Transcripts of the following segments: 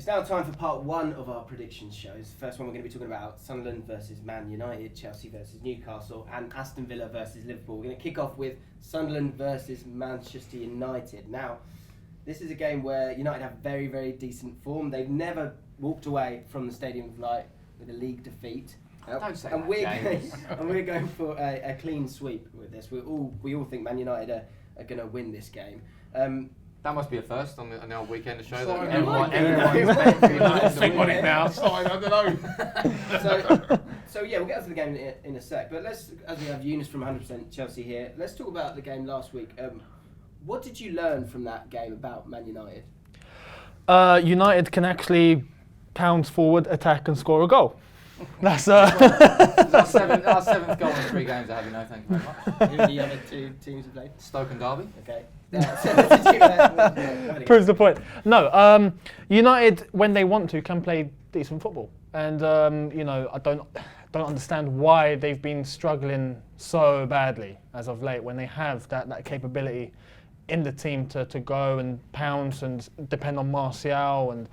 It's now time for part one of our predictions shows. First one we're going to be talking about Sunderland versus Man United, Chelsea versus Newcastle, and Aston Villa versus Liverpool. We're going to kick off with Sunderland versus Manchester United. Now, this is a game where United have very, very decent form. They've never walked away from the Stadium of Light with a league defeat. Don't say and that, James. we're going for a clean sweep with this. We all think Man United are going to win this game. That must be a first on the old weekend to show Sorry, that everyone's I'll think on it now. Sorry, I don't know. So yeah, we'll get to the game in a sec. But let's, as we have Younes from 100% Chelsea here, let's talk about the game last week. What did you learn from that game about Man United? United can actually pound forward, attack, and score a goal. That's our seventh goal in 3 games. I have no, thank you very much. Who are the other 2 teams you played? Stoke and Derby. Okay. Proves the point. No, United, when they want to, can play decent football, and I don't understand why they've been struggling so badly as of late when they have that capability in the team to go and pounce and depend on Martial and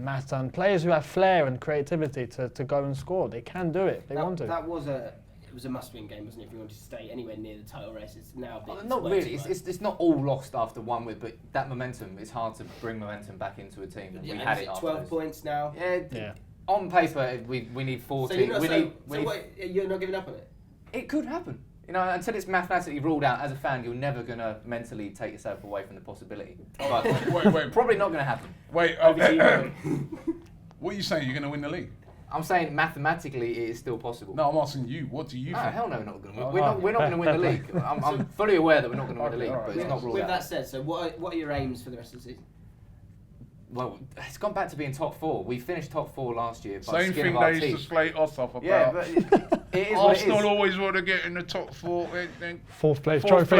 Mata and players who have flair and creativity to go and score. They can do it. They want to. That was a must-win game, wasn't it? If you wanted to stay anywhere near the title race, it's now. Not really. It's not all lost after one with, but that momentum. It's hard to bring momentum back into a team. And we had it. 12 points now. Yeah. On paper, we need 14. You're not giving up on it. It could happen. Until it's mathematically ruled out, as a fan, you're never going to mentally take yourself away from the possibility. But wait. Probably not going to happen. Wait, what are you saying? You're going to win the league? I'm saying mathematically it is still possible. No, I'm asking you. What do you think? Hell no, we're not going to win. We're not going to win the league. I'm fully aware that we're not going to win the league, but it's not ruled out. With that said, so what are your aims for the rest of the season? Well, it's gone back to being top 4. We finished top 4 last year. Same thing they used to slate us off about. Yeah, but it is Arsenal always want to get in the top 4. Fourth place trophy.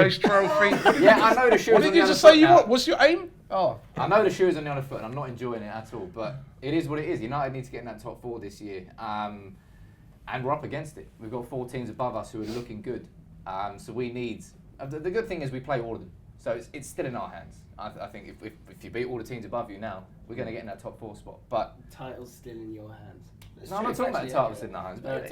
Yeah, I know the shoes. What did you just say you want? What's your aim? Oh, I know the shoes on the other foot, and I'm not enjoying it at all. But it is what it is. United need to get in that top 4 this year, and we're up against it. We've got 4 teams above us who are looking good. So we need. The good thing is we play all of them, so it's still in our hands. I think if you beat all the teams above you now, we're going to get in that top 4 spot. But title's still in your hands. No, I'm not talking about the title's still in our hands. But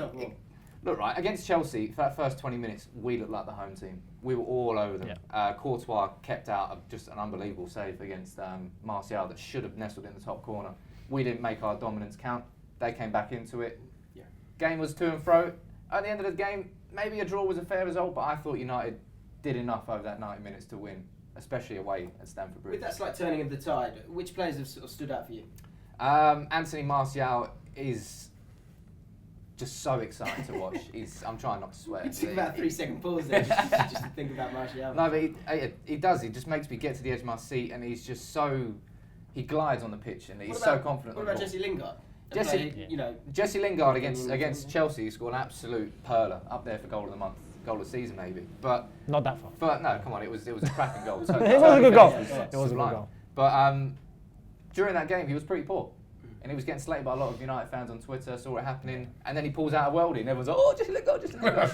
look, right, against Chelsea, for that first 20 minutes, we looked like the home team. We were all over them. Yeah. Courtois kept out of just an unbelievable save against Martial that should have nestled in the top corner. We didn't make our dominance count. They came back into it. Yeah. Game was to and fro. At the end of the game, maybe a draw was a fair result, but I thought United did enough over that 90 minutes to win, especially away at Stamford Bridge. With that slight turning of the tide, which players have sort of stood out for you? Anthony Martial is just so exciting to watch. I'm trying not to swear. You took about a 3-second pause there just to think about Martial. No, but he does. He just makes me get to the edge of my seat, and he's just so. He glides on the pitch, and he's so confident. What about Jesse Lingard? Jesse Lingard against Chelsea scored an absolute perler, up there for goal of the month, goal of the season maybe, but not that far. No, come on, it was a cracking goal. It was a good goal. It was a good goal. But during that game, he was pretty poor. And he was getting slated by a lot of United fans on Twitter, saw it happening, and then he pulls out a worldie, and everyone's like, "Oh, Jesse Lingard, Jesse Lingard."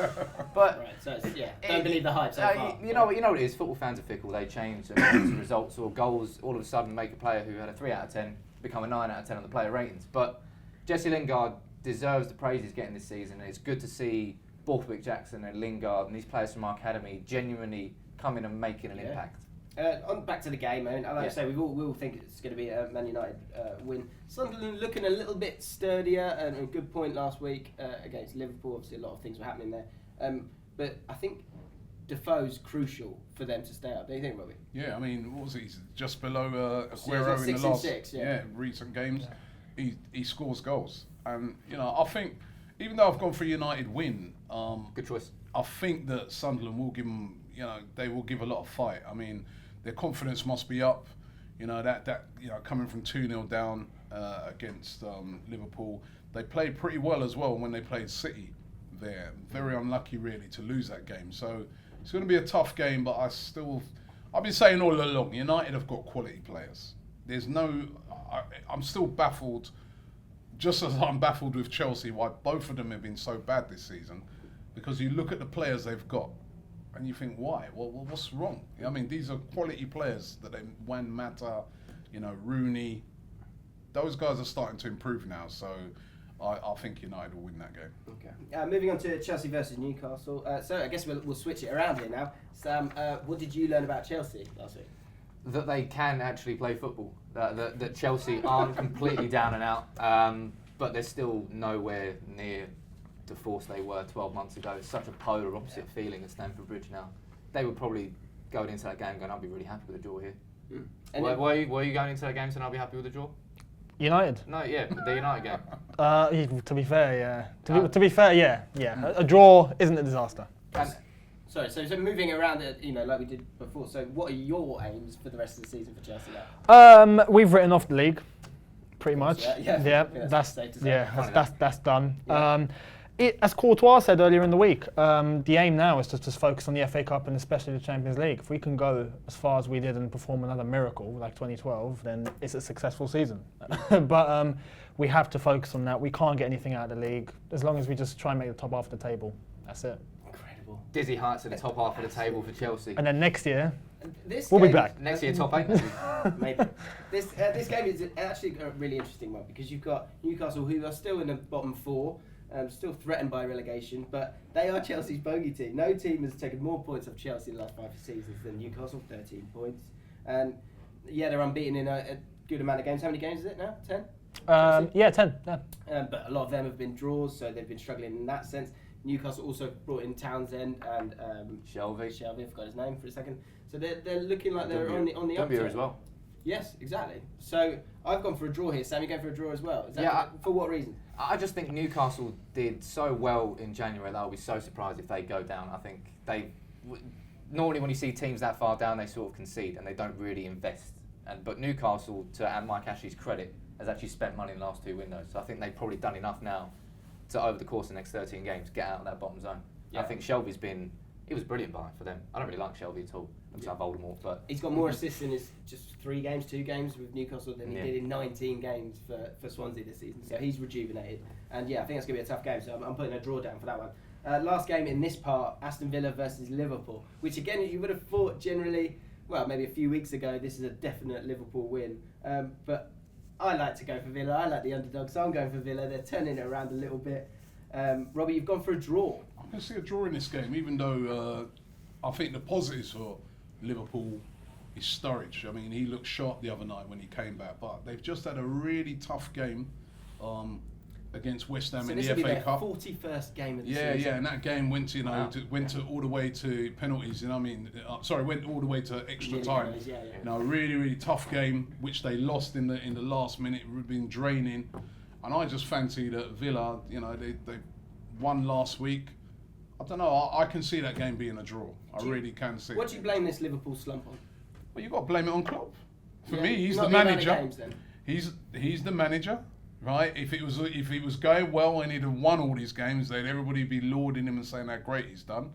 But right, so don't believe the hype so far. You know what it is. Football fans are fickle. They change results or goals. All of a sudden, make a player who had a 3 out of 10 become a 9 out of 10 on the player ratings. But Jesse Lingard deserves the praise he's getting this season, and it's good to see Borthwick Jackson and Lingard and these players from our academy genuinely coming and making an impact. Back to the game, like I say, we all think it's going to be a Man United win. Sunderland looking a little bit sturdier, and a good point last week against Liverpool. Obviously, a lot of things were happening there, but I think Defoe's crucial for them to stay up. Don't you think, Robbie? Yeah, I mean, what was he? Just below Aguero in the last 6 recent games. Yeah. He scores goals, and I think even though I've gone for a United win, good choice. I think that Sunderland will give them. They will give a lot of fight. I mean, their confidence must be up. Coming from 2-0 down against Liverpool, they played pretty well as well when they played City. There, very unlucky really to lose that game. So it's going to be a tough game. But I've been saying all along, United have got quality players. I'm still baffled, just as I'm baffled with Chelsea, why both of them have been so bad this season. Because you look at the players they've got, and you think, why? Well, what's wrong? I mean, these are quality players that Mata, Rooney, those guys are starting to improve now. So I think United will win that game. Okay. Moving on to Chelsea versus Newcastle. So I guess we'll switch it around here now. Sam, what did you learn about Chelsea last week? That they can actually play football. That Chelsea aren't completely down and out, but they're still nowhere near the force they were 12 months ago. It's such a polar opposite feeling at Stamford Bridge now. They were probably going into that game going, I'll be really happy with a draw here. Were you going into that game saying I'll be happy with a draw? United? No, yeah, the United game. To be fair, yeah. To be fair, yeah. A draw isn't a disaster. Sorry, so moving around, like we did before. So, what are your aims for the rest of the season for Chelsea now? We've written off the league, pretty much. Yeah, that's done. Yeah. As Courtois said earlier in the week, the aim now is to just focus on the FA Cup and especially the Champions League. If we can go as far as we did and perform another miracle like 2012, then it's a successful season. But we have to focus on that. We can't get anything out of the league as long as we just try and make the top half of the table. That's it. Incredible. Dizzy heights at the top half of the table for Chelsea. And then next year, we'll be back. Next year, top 8 maybe. This game is actually a really interesting one because you've got Newcastle, who are still in the bottom 4, still threatened by relegation, but they are Chelsea's bogey team. No team has taken more points off Chelsea in the last 5 seasons than Newcastle, 13 points. And they're unbeaten in a good amount of games. How many games is it now? 10? 10. Yeah. But a lot of them have been draws, so they've been struggling in that sense. Newcastle also brought in Townsend and Shelby, I forgot his name for a second. So they're looking like they're on the upturn as well. Yes, exactly. So I've gone for a draw here. Sam, you're going for a draw as well. Is that for what reason? I just think Newcastle did so well in January that I'll be so surprised if they go down. I think normally when you see teams that far down, they sort of concede and they don't really invest. But Newcastle, to Mike Ashley's credit, has actually spent money in the last 2 windows. So I think they've probably done enough now to, over the course of the next 13 games, get out of that bottom zone. Yeah. I think Shelby's he was brilliant for them. I don't really like Shelby at all. Looks like Voldemort, but he's got more assists in his just 2 games with Newcastle than he did in 19 games for Swansea this season. So he's rejuvenated, and I think it's going to be a tough game. So I'm putting a draw down for that one. Last game in this part, Aston Villa versus Liverpool, which again you would have thought generally, well, maybe a few weeks ago, this is a definite Liverpool win. But I like to go for Villa. I like the underdog, so I'm going for Villa. They're turning it around a little bit. Robbie, you've gone for a draw. I'm going to see a draw in this game, even though I think the positives for Liverpool is Sturridge. I mean, he looked sharp the other night when he came back, but they've just had a really tough game against West Ham in the FA Cup. 41st game of the season. Yeah, and that game went to all the way to penalties. Went all the way to extra time. Really, really tough game, which they lost in the last minute. It would have been draining, and I just fancy that Villa. They won last week. I don't know. I can see that game being a draw. I really can see. What do you blame this Liverpool slump on? Well, you've got to blame it on Klopp. For me, he's the manager. Games, then. He's the manager, right? If it was going well and he'd have won all these games, then everybody would be lauding him and saying how great he's done.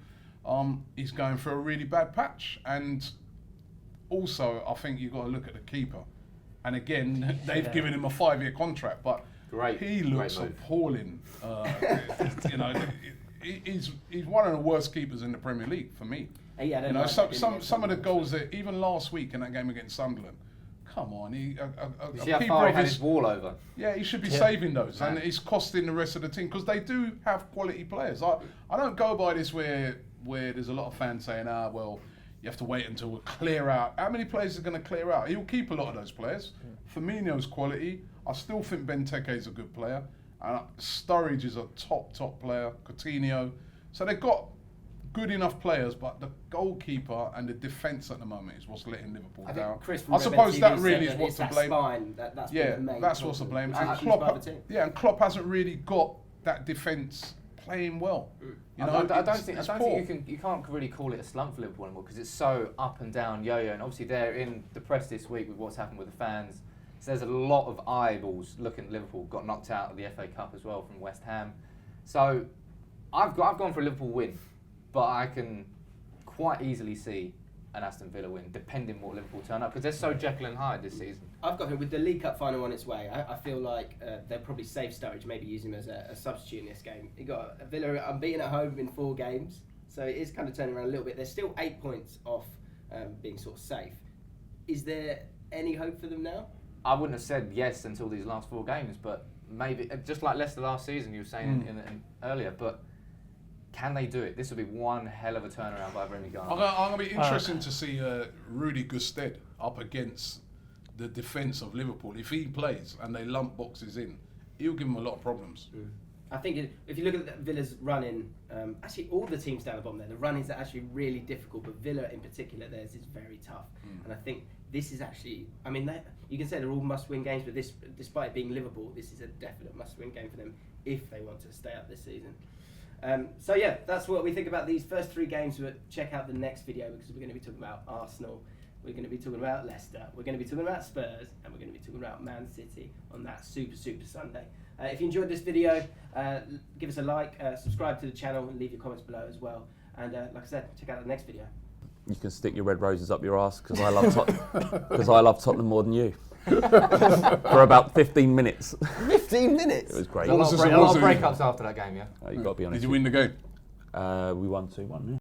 He's going for a really bad patch, and also I think you've got to look at the keeper. And again, they've given him a 5-year contract, but he looks appalling. He's one of the worst keepers in the Premier League for me. Some of the goals that even last week in that game against Sunderland, come on, see how far he had his wall over. Yeah, he should be saving those, and it's costing the rest of the team because they do have quality players. I don't go by this where there's a lot of fans saying, well, you have to wait until we clear out. How many players are going to clear out? He'll keep a lot of those players. Firmino's quality. I still think Benteke is a good player. Sturridge is a top player. Coutinho. So they've got good enough players, but the goalkeeper and the defence at the moment is what's letting Liverpool down. I suppose that really is what's to blame. That's what's to blame. And Klopp hasn't really got that defence playing well. I don't think you can't really call it a slump for Liverpool anymore because it's so up and down, yo-yo, and obviously they're in the press this week with what's happened with the fans. So there's a lot of eyeballs looking at Liverpool. Got knocked out of the FA Cup as well from West Ham. So I've gone for a Liverpool win, but I can quite easily see an Aston Villa win, depending what Liverpool turn up, because they're so Jekyll and Hyde this season. I've got him with the League Cup final on its way. I feel like they'll probably save Sturridge, maybe use him as a substitute in this game. You got Villa unbeaten at home in 4 games, so it is kind of turning around a little bit. They're still 8 points off being sort of safe. Is there any hope for them now? I wouldn't have said yes until these last 4 games, but maybe, just like Leicester last season, you were saying in earlier, but can they do it? This would be one hell of a turnaround by Remy Gardner. I'm going to be interested to see Rudy Gusted up against the defence of Liverpool. If he plays and they lump boxes in, he'll give them a lot of problems. I think if you look at Villa's running, actually all the teams down the bottom there, the runnings are actually really difficult, but Villa in particular, theirs is very tough. And I think this is actually, I mean, you can say they're all must-win games, but this, despite being Liverpool, this is a definite must-win game for them if they want to stay up this season. So yeah, that's what we think about these first 3 games. But check out the next video because we're going to be talking about Arsenal, we're going to be talking about Leicester, we're going to be talking about Spurs, and we're going to be talking about Man City on that super Sunday. If you enjoyed this video, give us a like, subscribe to the channel, and leave your comments below as well. And like I said, check out the next video. You can stick your red roses up your arse because I love Tottenham more than you. For about 15 minutes. 15 minutes? It was great. A lot of breakups after that game, yeah? You got to be honest. Did you win the game? We won 2-1, yeah.